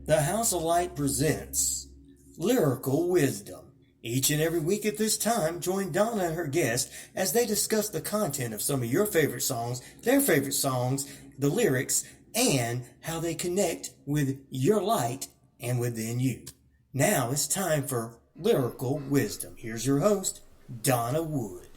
The House of Light presents Lyrical Wisdom. Each and every week at this time, join Donna and her guest as they discuss the content of some of your favorite songs, their favorite songs, the lyrics, and how they connect with your light and within you. Now it's time for Lyrical Wisdom. Here's your host, Donna Wood.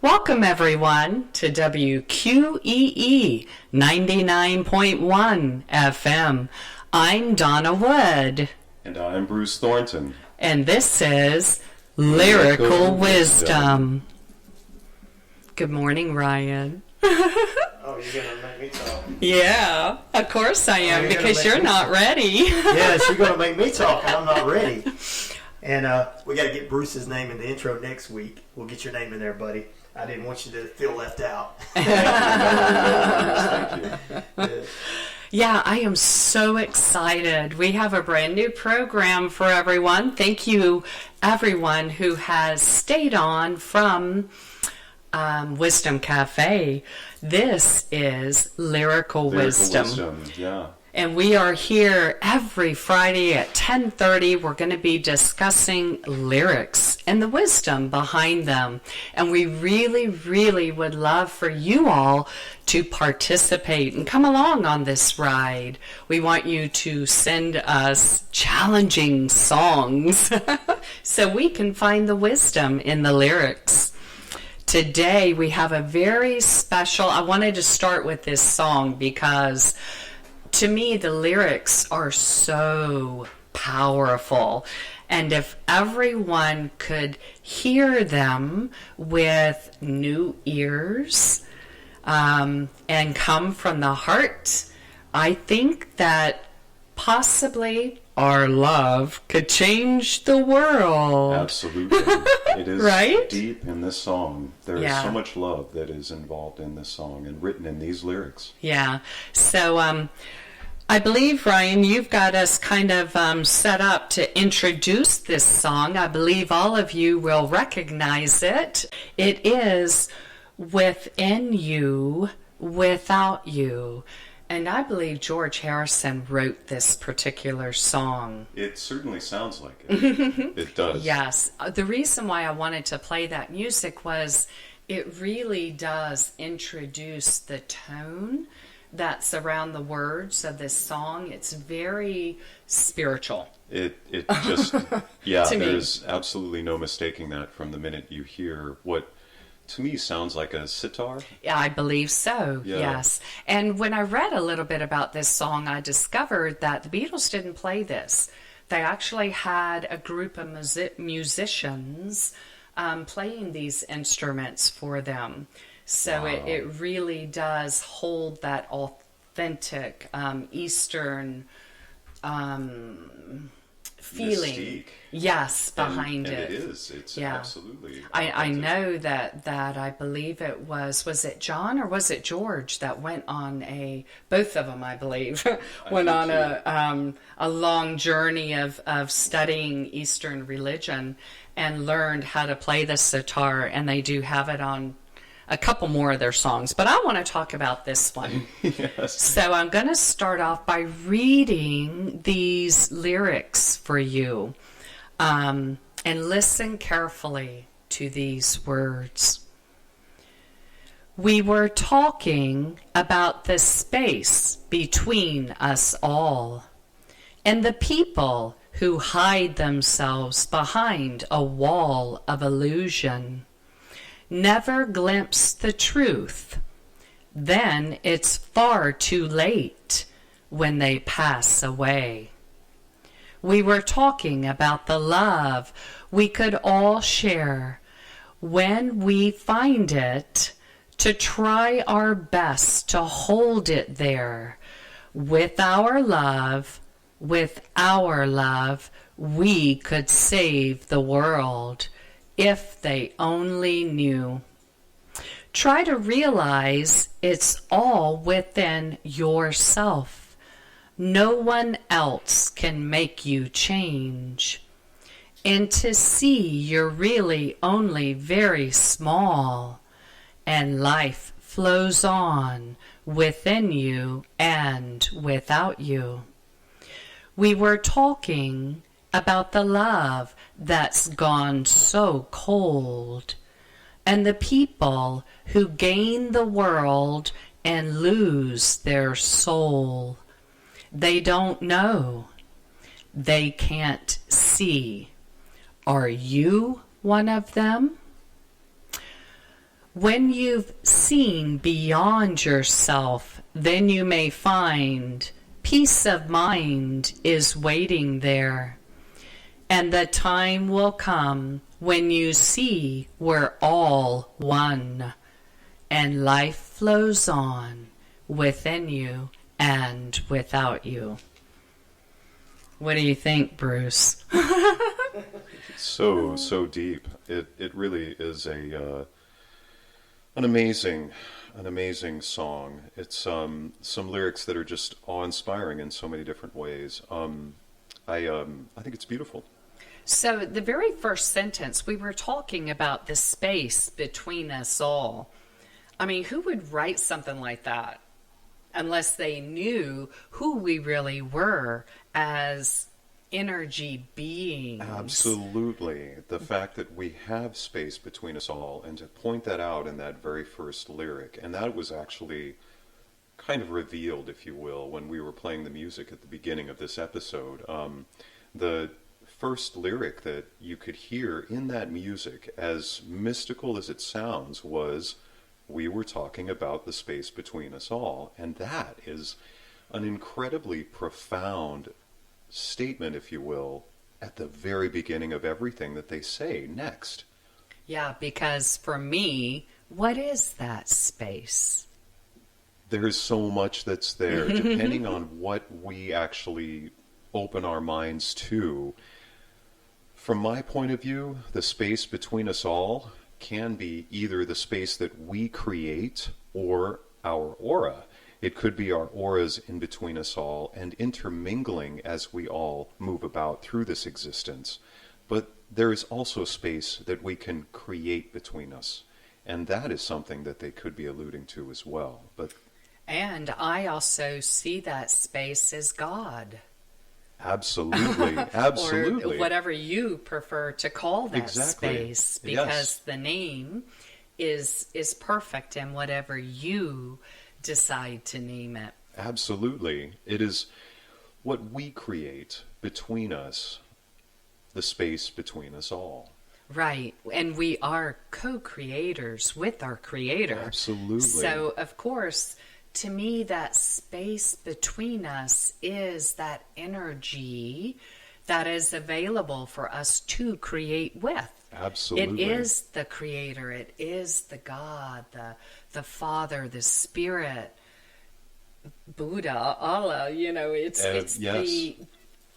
Welcome, everyone, to WQEE 99.1 FM. I'm Donna Wood. And I'm Bruce Thornton. And this is Lyrical Wisdom. Good morning, Ryan. Oh, you're going to make me talk. Yeah, of course I am, because you're not ready. Yes, you're going to make me talk, and I'm not ready. And we got to get Bruce's name in the intro next week. We'll get your name in there, buddy. I didn't want you to feel left out. Thank you. Yeah, I am so excited. We have a brand new program for everyone. Thank you, everyone who has stayed on from Wisdom Cafe. This is Lyrical Wisdom. Yeah. And we are here every Friday at 10:30. We're going to be discussing lyrics and the wisdom behind them. And we really, really would love for you all to participate and come along on this ride. We want you to send us challenging songs so we can find the wisdom in the lyrics. Today we have a very special, I wanted to start with this song because to me, the lyrics are so powerful. And if everyone could hear them with new ears and come from the heart, I think that possibly our love could change the world. Absolutely. It is right? Deep in this song. There is so much love that is involved in this song and written in these lyrics. Yeah. So, I believe, Ryan, you've got us kind of set up to introduce this song. I believe all of you will recognize it. It is Within You, Without You. And I believe George Harrison wrote this particular song. It certainly sounds like it. It does. Yes. The reason why I wanted to play that music was it really does introduce the tone that's around the words of this song. It's very spiritual. It just, yeah, To me. there's absolutely no mistaking that from the minute you hear what to me sounds like a sitar. Yeah, I believe so, Yeah. yes. And when I read a little bit about this song, I discovered that the Beatles didn't play this. They actually had a group of musicians playing these instruments for them. So Wow. it really does hold that authentic Eastern feeling. Mystique. Yes, behind and it. it is. It's Yeah. absolutely. I authentic. know that I believe it was it John or was it George that went on both of them, I believe, went on a long journey of studying Eastern religion and learned how to play the sitar, and they do have it on a couple more of their songs, but I want to talk about this one. Yes. So I'm going to start off by reading these lyrics for you, and listen carefully to these words. We were talking about the space between us all, and the people who hide themselves behind a wall of illusion never glimpse the truth. Then it's far too late when they pass away. We were talking about the love we could all share when we find it, to try our best to hold it there. With our love, we could save the world. If they only knew. Try to realize it's all within yourself. No one else can make you change. And to see you're really only very small, and life flows on within you and without you. We were talking about the love that's gone so cold, and the people who gain the world and lose their soul. They don't know. They can't see. Are you one of them? When you've seen beyond yourself, then you may find peace of mind is waiting there. And the time will come when you see we're all one, and life flows on within you and without you. What do you think, Bruce? So deep. It really is an amazing song. It's some lyrics that are just awe-inspiring in so many different ways. I think it's beautiful. So the very first sentence, we were talking about the space between us all. I mean, who would write something like that unless they knew who we really were as energy beings? Absolutely. The fact that we have space between us all, and to point that out in that very first lyric, and that was actually kind of revealed, if you will, when we were playing the music at the beginning of this episode. The first lyric that you could hear in that music, as mystical as it sounds, was, "We were talking about the space between us all." And that is an incredibly profound statement, if you will, at the very beginning of everything that they say next. Yeah, because for me, what is that space? There's so much that's there, depending on what we actually open our minds to. From my point of view, the space between us all can be either the space that we create or our aura. It could be our auras in between us all and intermingling as we all move about through this existence. But there is also space that we can create between us. And that is something that they could be alluding to as well. And I also see that space as God. Absolutely, absolutely. Or whatever you prefer to call that space, because yes, the name is perfect in whatever you decide to name it. Absolutely. It is what we create between us, the space between us all. Right. And we are co-creators with our Creator. Absolutely. So, of course, to me, that space between us is that energy that is available for us to create with. Absolutely. It is the Creator. It is the God, the Father, the Spirit, Buddha, Allah. You know, it's yes,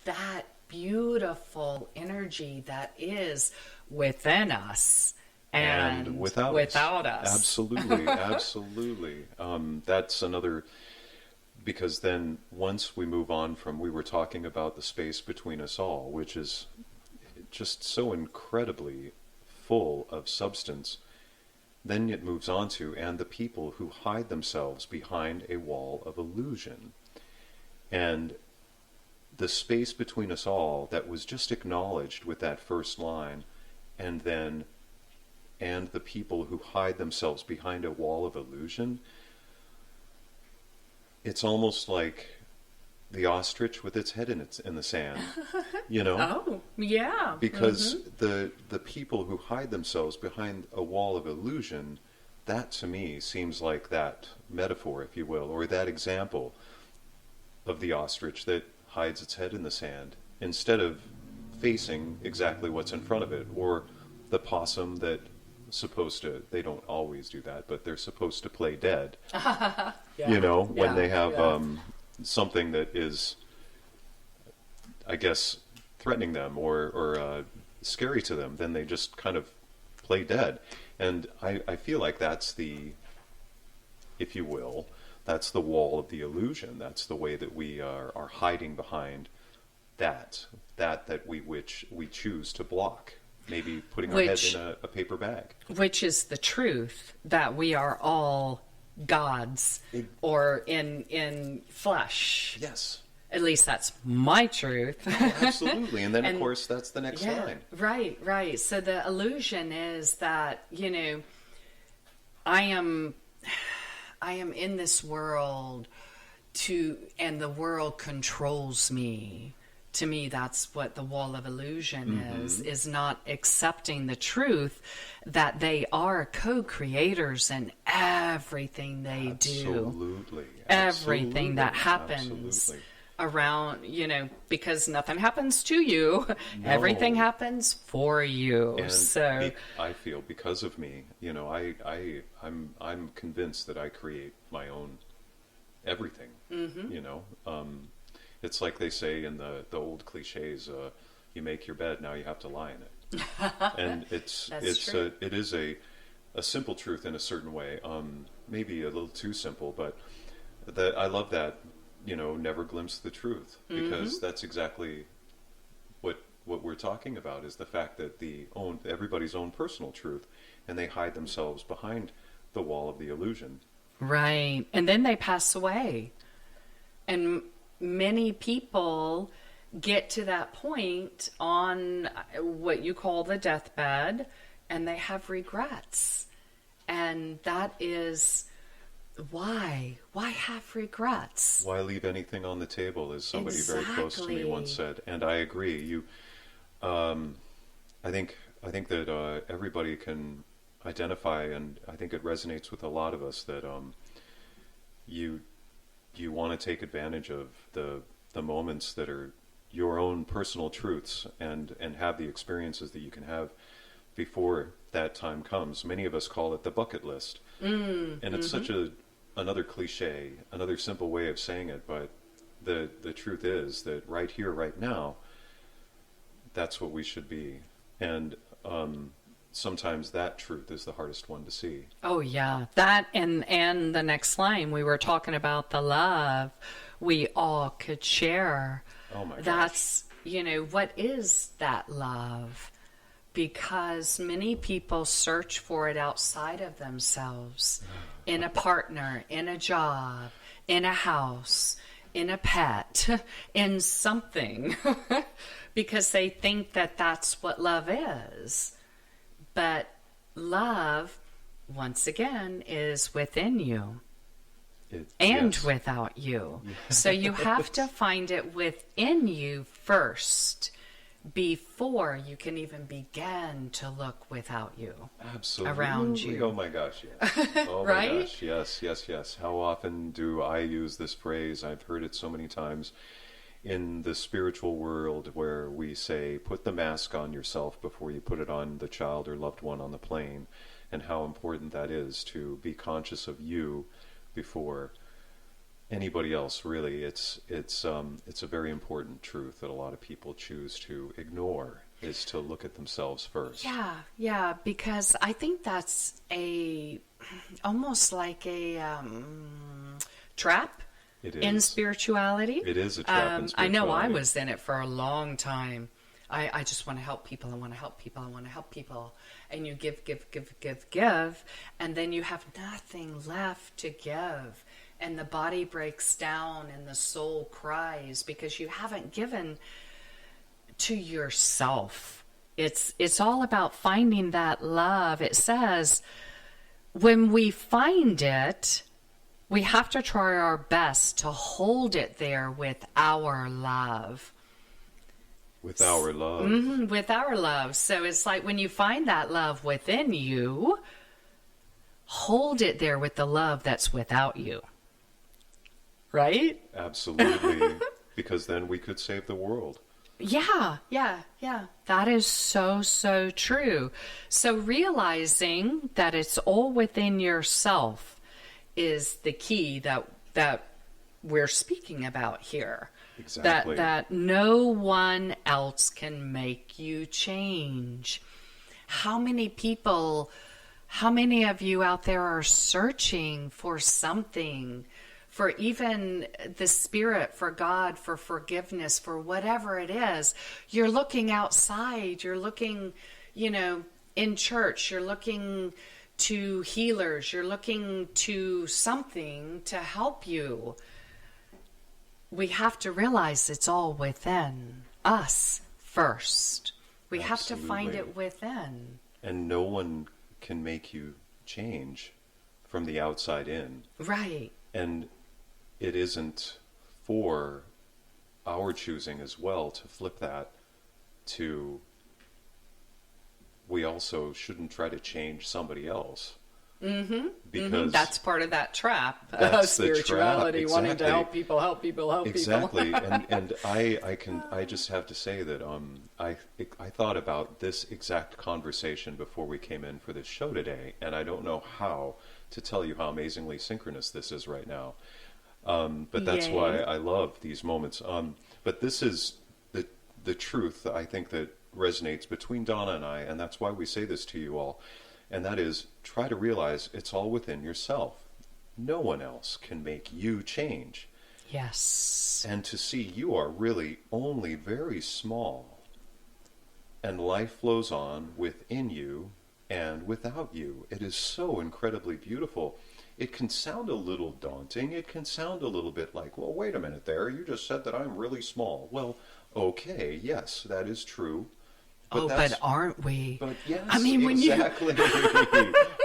that beautiful energy that is within us. And without us. Absolutely, absolutely. That's another, because then once we move on from, we were talking about the space between us all, which is just so incredibly full of substance, then it moves on to, and the people who hide themselves behind a wall of illusion. And the space between us all that was just acknowledged with that first line, and then and the people who hide themselves behind a wall of illusion, it's almost like the ostrich with its head in the sand, you know? Oh, yeah. Because the people who hide themselves behind a wall of illusion, that to me seems like that metaphor, if you will, or that example of the ostrich that hides its head in the sand instead of facing exactly what's in front of it, or the possum that they don't always do that, but they're supposed to play dead. Yeah. You know, when they have something that is, I guess, threatening them or scary to them, then they just kind of play dead. And I feel like that's the, if you will, that's the wall of the illusion. That's the way that we are hiding behind that which we choose to block. Maybe putting our head in a paper bag. Which is the truth, that we are all gods, or in flesh. Yes. At least that's my truth. Absolutely. And then, of And- course, that's the next Yeah, line. right. So the illusion is that, I am in this world and the world controls me. To me, that's what the wall of illusion is not accepting the truth that they are co-creators in everything they do. Absolutely. Everything that happens Absolutely. around, because nothing happens to you. Everything happens for you. And So I feel because of me, I'm convinced that I create my own everything. It's like they say in the old cliches, you make your bed, now you have to lie in it. And True. it is a simple truth in a certain way, maybe a little too simple, but I love that, never glimpse the truth, because that's exactly what we're talking about, is the fact that everybody's own personal truth, and they hide themselves behind the wall of the illusion. right. And then they pass away. And many people get to that point on what you call the deathbed, and they have regrets. And that is why have regrets? Why leave anything on the table, as somebody very close to me once said, and I agree. I think that everybody can identify, and I think it resonates with a lot of us, that you want to take advantage of the moments that are your own personal truths, and have the experiences that you can have before that time comes. Many of us call it the bucket list, and it's such another cliche, another simple way of saying it, but the truth is that right here, right now, that's what we should be. And sometimes that truth is the hardest one to see. Oh yeah, that and the next line, we were talking about the love we all could share. Oh my gosh. That's, what is that love? Because many people search for it outside of themselves, in a partner, in a job, in a house, in a pet, in something, because they think that that's what love is. But love, once again, is within you and Yes. without you. So you have to find it within you first before you can even begin to look without you. Absolutely. Around you. Oh my gosh, yes. Oh Right? my gosh, yes. How often do I use this phrase? I've heard it so many times in the spiritual world, where we say, put the mask on yourself before you put it on the child or loved one on the plane, and how important that is to be conscious of you before anybody else. Really, it's a very important truth that a lot of people choose to ignore, is to look at themselves first. Yeah, because I think that's almost like a trap It is. in spirituality. It is a trap in I know I spirituality. was in it for a long time. I just want to help people. I want to help people. I want to help people. And you give. And then you have nothing left to give. And the body breaks down and the soul cries because you haven't given to yourself. It's all about finding that love. It says when we find it, we have to try our best to hold it there with our love. With our love. With our love. So it's like when you find that love within you, hold it there with the love that's without you. Right? Absolutely. Because then we could save the world. Yeah. That is so true. So realizing that it's all within yourself is the key that we're speaking about here. Exactly. That no one else can make you change. How many of you out there are searching for something, for even the Spirit, for God, for forgiveness, for whatever it is? You're looking outside, you're looking, in church, you're looking to healers, you're looking to something to help you. we have to realize it's all within us first. We have to find Absolutely. it within. And no one can make you change from the outside in. Right. And it isn't for our choosing as well to flip that to, we also shouldn't try to change somebody else. Because that's part of that trap of that's the spirituality, trap, wanting to exactly. help people, help people. Exactly. and I just have to say that I thought about this exact conversation before we came in for this show today, and I don't know how to tell you how amazingly synchronous this is right now. But that's Yay. why I love these moments. But this is the truth, I think, that resonates between Donna and I, and that's why we say this to you all. And that is, try to realize it's all within yourself. No one else can make you change. Yes. And to see you are really only very small. And life flows on within you and without you. It is so incredibly beautiful. It can sound a little daunting. It can sound a little bit like, well, wait a minute there. You just said that I'm really small. Well, okay, yes, that is true. But aren't we? But yes, I mean, when exactly.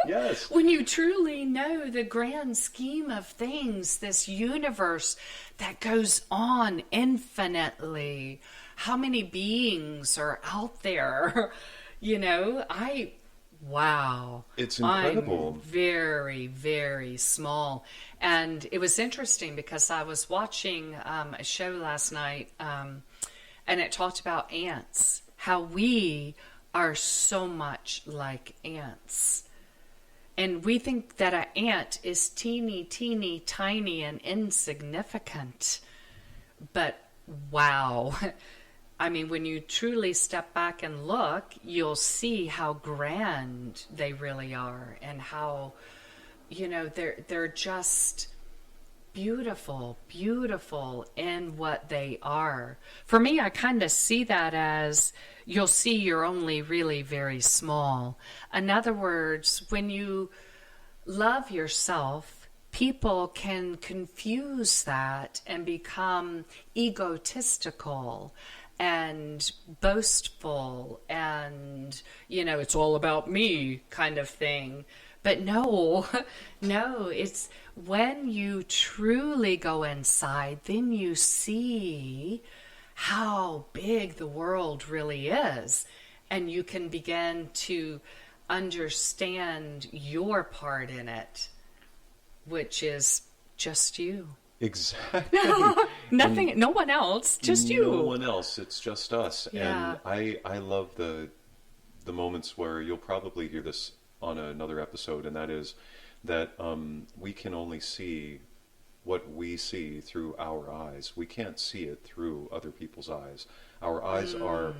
Yes. When you truly know the grand scheme of things, this universe that goes on infinitely, how many beings are out there? Wow. It's incredible. I'm very, very small. And it was interesting because I was watching a show last night, and it talked about ants, how we are so much like ants. And we think that an ant is teeny, teeny, tiny, and insignificant. But wow. I mean, when you truly step back and look, you'll see how grand they really are, and how, they're just beautiful, beautiful in what they are. For me, I kind of see that as, you'll see you're only really very small. In other words, when you love yourself, people can confuse that and become egotistical and boastful and, it's all about me kind of thing. But no, it's when you truly go inside, then you see how big the world really is. And you can begin to understand your part in it, which is just you. Exactly. Nothing, no one else, just you. No one else, it's just us. Yeah. And I love the moments where you'll probably hear this on another episode, and that is that we can only see what we see through our eyes. We can't see it through other people's eyes. Our eyes are,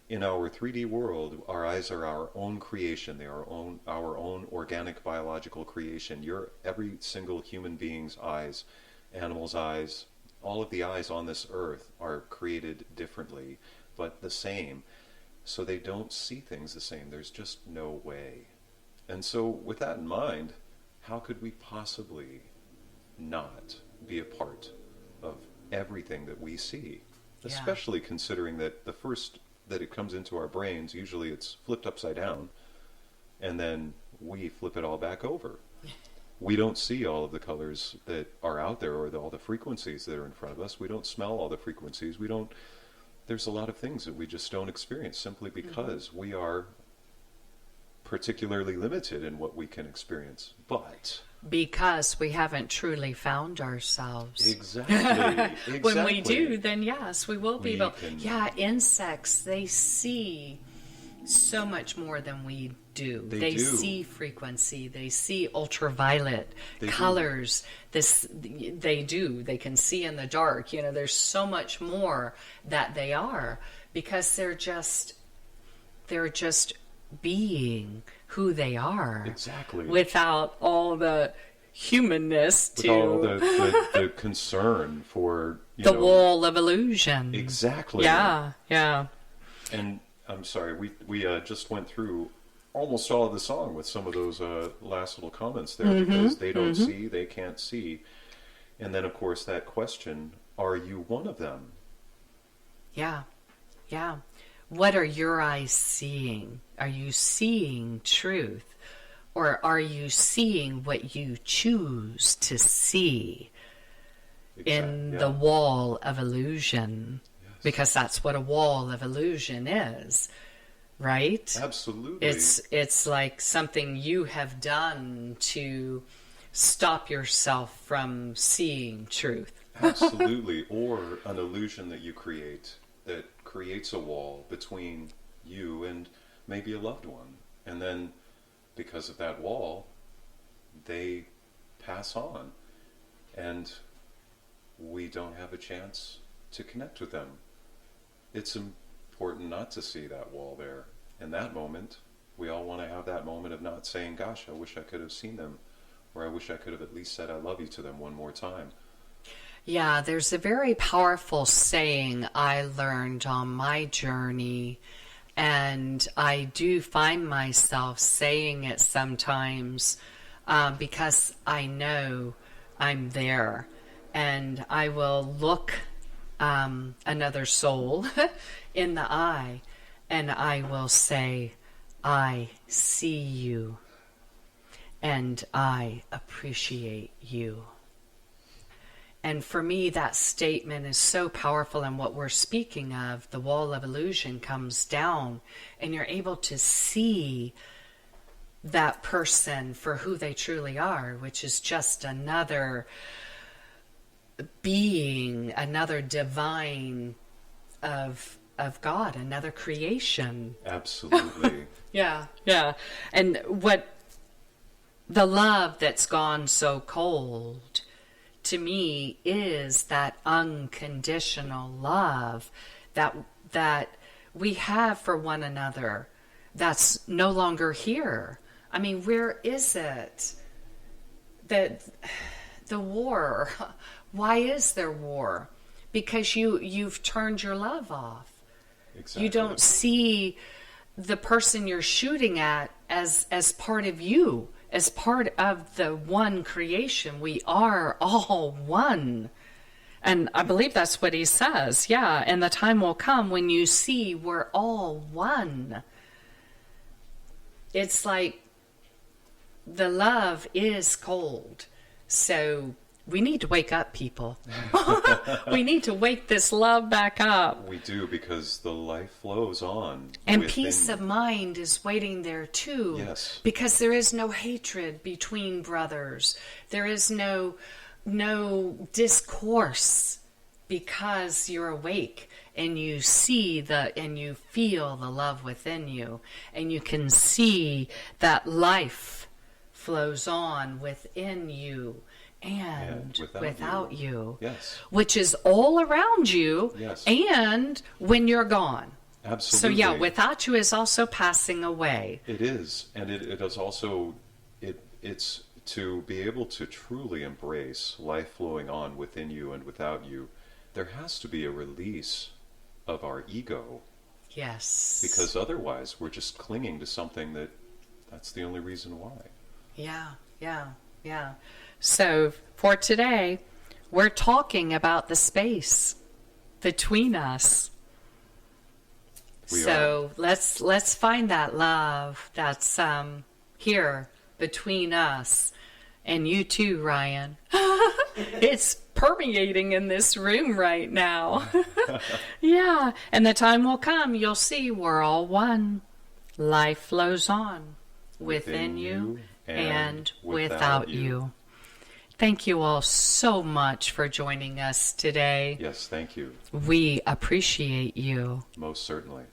in our 3D world, our eyes are our own creation. They are our own organic biological creation. Every single human being's eyes, animals' eyes, all of the eyes on this earth are created differently, but the same. So they don't see things the same. There's just no way. And so with that in mind, how could we possibly not be a part of everything that we see? Yeah. Especially considering that the first that it comes into our brains, usually it's flipped upside down, and then we flip it all back over. We don't see all of the colors that are out there, or all the frequencies that are in front of us. We don't smell all the frequencies. There's a lot of things that we just don't experience simply because we are particularly limited in what we can experience. But because we haven't truly found ourselves. exactly. When we do, then yes, we will be able. can- Yeah, insects, they see so much more than we do. They do. See frequency, they see ultraviolet They do. colors. They do. They can see in the dark. There's so much more that they are, because they're just being who they are. Exactly. Without all the humanness with to all the concern for the wall of illusion. Exactly. Yeah. And I'm sorry, we just went through almost all of the song with some of those last little comments there, because they don't see, they can't see. And then, of course, that question, are you one of them? Yeah. Yeah. What are your eyes seeing? Are you seeing truth? Or are you seeing what you choose to see in the wall of illusion? Yes. Because that's what a wall of illusion is, right? Absolutely. It's like something you have done to stop yourself from seeing truth. Absolutely. Or an illusion that you create that creates a wall between you and maybe a loved one. And then because of that wall, they pass on. And we don't have a chance to connect with them. It's important not to see that wall there. In that moment, we all want to have that moment of not saying, gosh, I wish I could have seen them, or I wish I could have at least said I love you to them one more time. Yeah, there's a very powerful saying I learned on my journey, and I do find myself saying it sometimes because I know I'm there, and I will look another soul in the eye, and I will say, I see you, and I appreciate you. And for me, that statement is so powerful. And what we're speaking of, the wall of illusion comes down, and you're able to see that person for who they truly are, which is just another being, another divine of God, another creation. Absolutely. Yeah. And what the love that's gone so cold to me is that unconditional love that we have for one another that's no longer here. I mean, where is it? That the war, why is there war? Because you've turned your love off. Exactly. You don't see the person you're shooting at as part of you, as part of the one creation. We are all one. And I believe that's what he says. Yeah, and the time will come when you see we're all one. It's like the love is cold. So we need to wake up, people. We need to wake this love back up. We do, because the life flows on. And peace of mind is waiting there too. Yes. Because there is no hatred between brothers. There is no discourse, because you're awake and you see and you feel the love within you, and you can see that life flows on within you and without you. Yes. Which is all around you. Yes. And when you're gone. Absolutely. So yeah, without you is also passing away. It is. And it is also, it's to be able to truly embrace life flowing on within you and without you, there has to be a release of our ego. Yes. Because otherwise we're just clinging to something that's the only reason why. Yeah. So for today, we're talking about the space between us. Let's find that love that's here between us, and you too, Ryan. It's permeating in this room right now. Yeah, and the time will come, you'll see we're all one. Life flows on within you and without you. Thank you all so much for joining us today. Yes, thank you. We appreciate you. Most certainly.